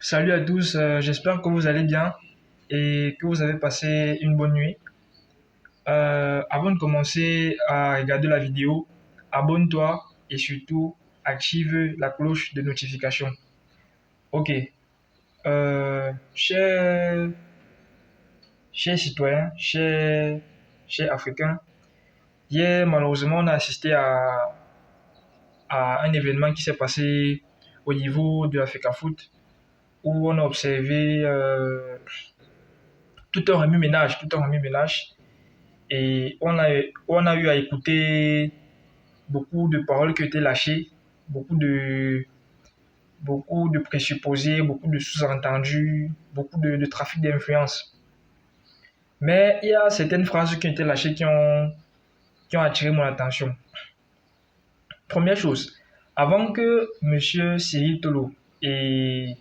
Salut à tous, j'espère que vous allez bien et que vous avez passé une bonne nuit. Avant de commencer à regarder la vidéo, abonne-toi et surtout active la cloche de notification. Ok, chers citoyens, chers Africains, hier malheureusement on a assisté à un événement qui s'est passé au niveau de l'Africa Foot où on a observé tout un remue-ménage. Et on a eu à écouter beaucoup de paroles qui ont été lâchées, beaucoup de, beaucoup de présupposés, beaucoup de sous-entendus, beaucoup de trafic d'influence. Mais il y a certaines phrases qui ont été lâchées qui ont attiré mon attention. Première chose, avant que M. Cyril Tolo et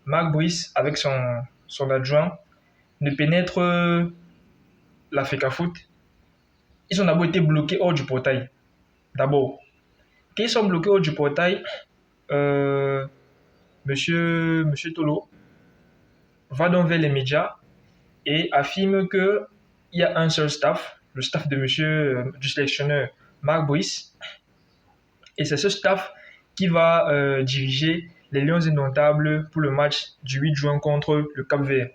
Marc Brice, avec son adjoint, ne pénètrent l'Africa Foot, ils ont d'abord été bloqués hors du portail. D'abord, quand ils sont bloqués hors du portail, euh, monsieur Tolo va donc vers les médias et affirme qu'il y a un seul staff, le staff de du sélectionneur Marc Brice, et c'est ce staff qui va diriger les Lions indomptables pour le match du 8 juin contre le Cap-Vert.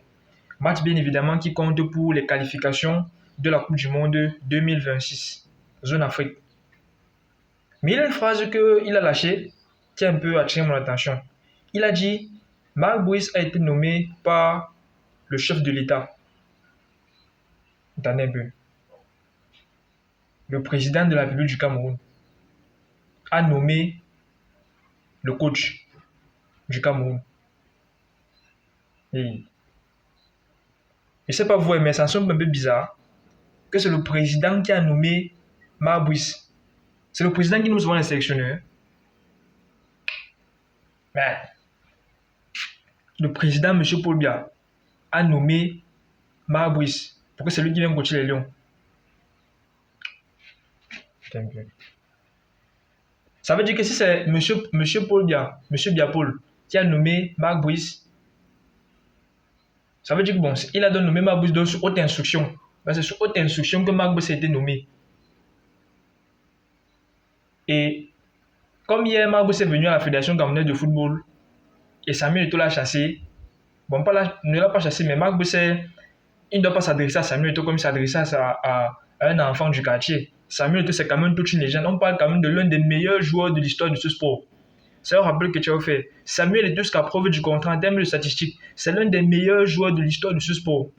Match bien évidemment qui compte pour les qualifications de la Coupe du Monde 2026, zone Afrique. Mais il y a une phrase qu'il a lâchée qui a un peu attiré mon attention. Il a dit Marc Brice a été nommé par le chef de l'État. Attendez un peu. Le président de la République du Cameroun a nommé le coach du Cameroun. Et je ne sais pas vous, mais ça semble un peu bizarre que c'est le président qui a nommé Marc Brice. C'est le président qui nous souvent les sélectionneurs. Mais le président, M. Paul Biya, a nommé Marc Brice pour que c'est lui qui vienne coacher les Lions. Ça veut dire que si c'est monsieur Paul Biya, monsieur Biya Paul, qui a nommé Marc Brice, ça veut dire que bon, il a donc nommé Marc Brice sur haute instruction. C'est sur haute instruction que Marc Brice a été nommé. Et comme hier, Marc Brice est venu à la Fédération camerounaise de football et Samuel Eto'o l'a chassé. Bon, ne l'a pas chassé, mais Marc Brice, il ne doit pas s'adresser à Samuel Eto'o comme il s'adressait à un enfant du quartier. Samuel Eto'o, c'est quand même toute une légende. On parle quand même de l'un des meilleurs joueurs de l'histoire de ce sport. C'est un rappel que tu as fait. Samuel Eto'o, jusqu'à preuve du contraire, en termes de statistiques, c'est l'un des meilleurs joueurs de l'histoire de ce sport.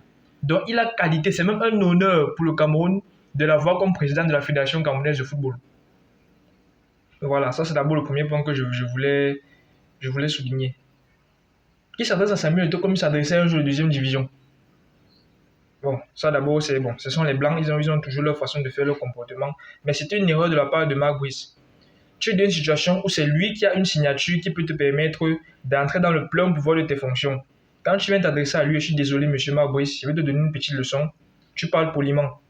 Donc, il a qualité. C'est même un honneur pour le Cameroun de l'avoir comme président de la Fédération camerounaise de football. Voilà, ça c'est d'abord le premier point que je voulais souligner. Il s'adresse à Samuel Eto'o comme il s'adressait à un joueur de deuxième division. Bon, ça d'abord, c'est bon. Ce sont les Blancs, ils ont toujours leur façon de faire leur comportement. Mais c'était une erreur de la part de Marc Brice. Tu es dans une situation où c'est lui qui a une signature qui peut te permettre d'entrer dans le plein pouvoir de tes fonctions. Quand tu viens t'adresser à lui, je suis désolé, monsieur Marc Brice, je vais te donner une petite leçon. Tu parles poliment.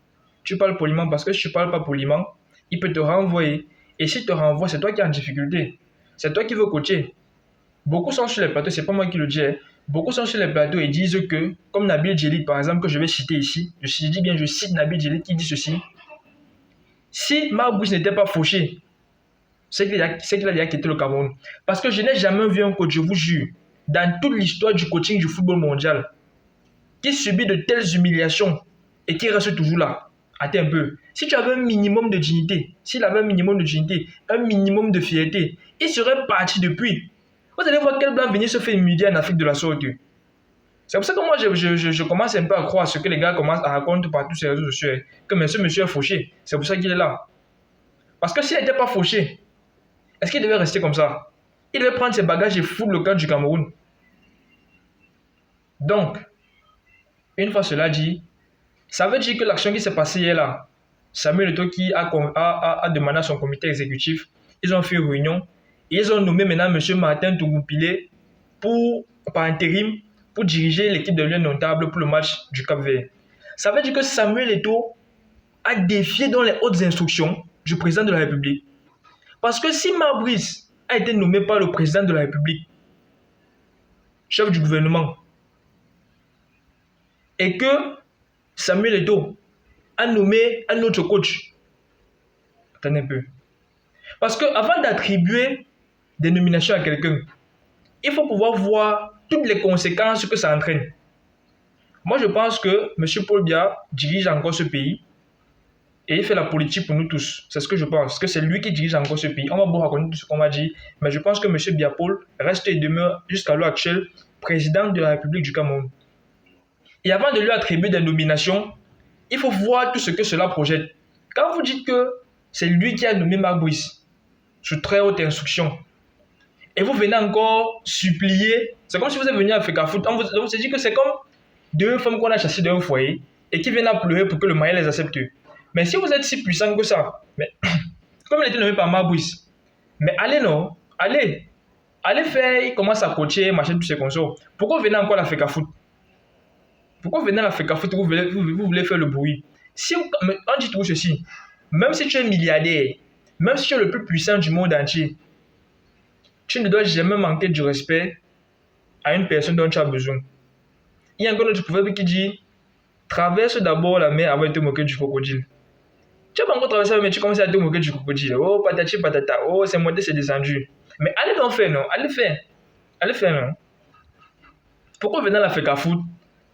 Tu parles poliment parce que si tu ne parles pas poliment, il peut te renvoyer. Et s'il te renvoie, c'est toi qui es en difficulté. C'est toi qui veux coacher. Beaucoup sont sur les plateaux, c'est pas moi qui le dis. Beaucoup sont sur les plateaux et disent que, comme Nabil Djellit, par exemple, que je vais citer ici, je cite Nabil Djellit qui dit ceci. Si Marc Brice n'était pas fauché, c'est qu'il a déjà quitté le Cameroun. Parce que je n'ai jamais vu un coach, je vous jure, dans toute l'histoire du coaching du football mondial, qui subit de telles humiliations et qui reste toujours là. Attends un peu. Si tu avais un minimum de dignité, s'il avait un minimum de dignité, un minimum de fierté, il serait parti depuis. Vous allez voir quel blanc venir se faire humilier en Afrique de la sorte. C'est pour ça que moi, je commence un peu à croire ce que les gars commencent à raconter par tous ces réseaux sociaux, que monsieur est fauché. C'est pour ça qu'il est là. Parce que s'il n'était pas fauché, est-ce qu'il devait rester comme ça? Il devait prendre ses bagages et foutre le camp du Cameroun. Donc, une fois cela dit, ça veut dire que l'action qui s'est passée hier là, Samuel Eto'o qui a demandé à son comité exécutif, ils ont fait une réunion et ils ont nommé maintenant M. Martin Tougoupilé par intérim pour diriger l'équipe de Lions Indomptables pour le match du Cap-Vert. Ça veut dire que Samuel Eto'o a défié dans les hautes instructions du président de la République. Parce que si Marc Brice a été nommé par le président de la République, chef du gouvernement, et que Samuel Eto'o a nommé un autre coach. Attendez un peu. Parce qu'avant d'attribuer des nominations à quelqu'un, il faut pouvoir voir toutes les conséquences que ça entraîne. Moi, je pense que M. Paul Biya dirige encore ce pays et il fait la politique pour nous tous. C'est ce que je pense. Parce que c'est lui qui dirige encore ce pays. On va beaucoup raconter tout ce qu'on va dire, mais je pense que M. Biya Paul reste et demeure jusqu'à l'heure actuelle président de la République du Cameroun. Et avant de lui attribuer des nominations, il faut voir tout ce que cela projette. Quand vous dites que c'est lui qui a nommé Marc Brice sous très haute instruction, et vous venez encore supplier, c'est comme si vous êtes venu à Fecafoot, on vous dit que c'est comme deux femmes qu'on a chassées d'un foyer et qui viennent à pleurer pour que le mari les accepte. Mais si vous êtes si puissant que ça, mais, comme il a été nommé par Marc Brice, mais allez non, allez faire, il commence à coacher, machin, tout ce qu'on sort. Pourquoi vous venez encore à la Fecafoot? Pourquoi vous venez à la Fecafoot et vous voulez faire le bruit? Si on dit tout ceci, même si tu es milliardaire, même si tu es le plus puissant du monde entier, tu ne dois jamais manquer du respect à une personne dont tu as besoin. Il y a encore notre proverbe qui dit traverse d'abord la mer avant de te moquer du crocodile. Tu n'as pas encore traversé la mer, mais tu commences à te moquer du crocodile. Oh, patati patata. Oh, c'est monté, c'est descendu. Mais allez donc faire, non? Allez faire. Allez faire, non? Pourquoi venir à la Fecafoot,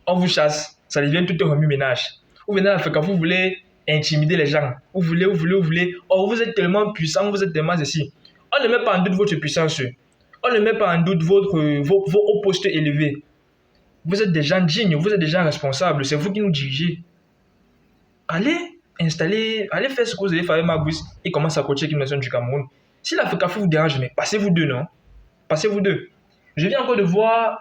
on vous chasse, ça devient tout un remue-ménage. Vous venez à la Fecafoot, vous voulez intimider les gens. Vous voulez. Oh, vous êtes tellement puissant, vous êtes tellement ceci. On ne met pas en doute votre puissance. On ne met pas en doute vos hauts postes élevés. Vous êtes des gens dignes, vous êtes des gens responsables. C'est vous qui nous dirigez. Allez allez faire ce que vous allez faire avec Magbus. Il commence à coacher l'équipe nationale du Cameroun. Si la FECAFO vous dérange, mais passez-vous deux, non? Passez-vous deux. Je viens encore de voir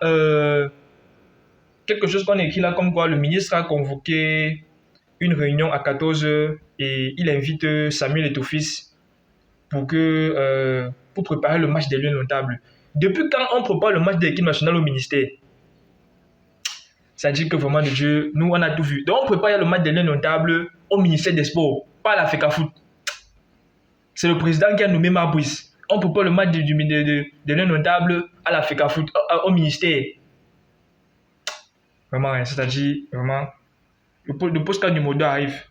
quelque chose qu'on a écrit là, comme quoi le ministre a convoqué une réunion à 14h et il invite Samuel Eto'o-Fils pour préparer le match des Lions notables. Depuis quand on prépare le match de l'équipe nationale au ministère? Ça dit que vraiment de Dieu, nous on a tout vu. Donc on prépare le match des Lions notables au ministère des Sports, pas à la Fecafoot. C'est le président qui a nommé Mabrice. On prépare le match des Lions notables à la Fecafoot, au ministère. Vraiment, c'est-à-dire, vraiment, le postcard du Modo arrive.